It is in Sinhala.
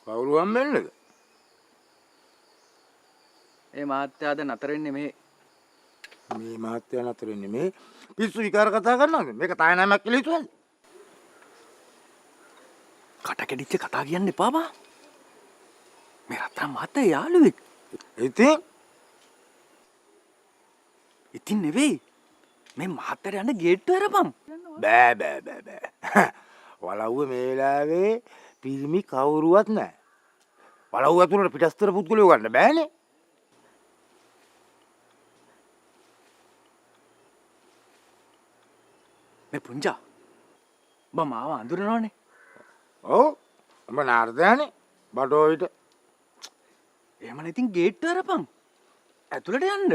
කවුරු හම්බෙන්නේද? ඒ මහත්තයාද නතර වෙන්නේ මේ. මේ මහත්තයා නතර වෙන්නේ මේ පිස්සු විකාර කතා කරනවද? මේක තායනාමයක් කියලා හිතුවද? කට කැඩිච්ච කතා කියන්න එපා බා. මේ රත්තරන් මහත්තයා යාළුවෙක්. ඉතින් නෙවෙයි. මේ මහත්තයාට යන්න ගේට්ටුව අරපන්. බෑ. වලව්ව මේ වෙලාවේ පිරිමි කවුරුවත් නැහැ. වලව්ව ඇතුළට පිටස්තර පුද්ගලයෝ ගන්න බෑනේ. මේ පුංචා. බා මාව අඳුරනවනේ. ඔව්. ඔබ නාර්දයානේ. බඩෝවිට. එහෙම නැතිනම් ගේට්ටුව අරපන්. ඇතුළට යන්න.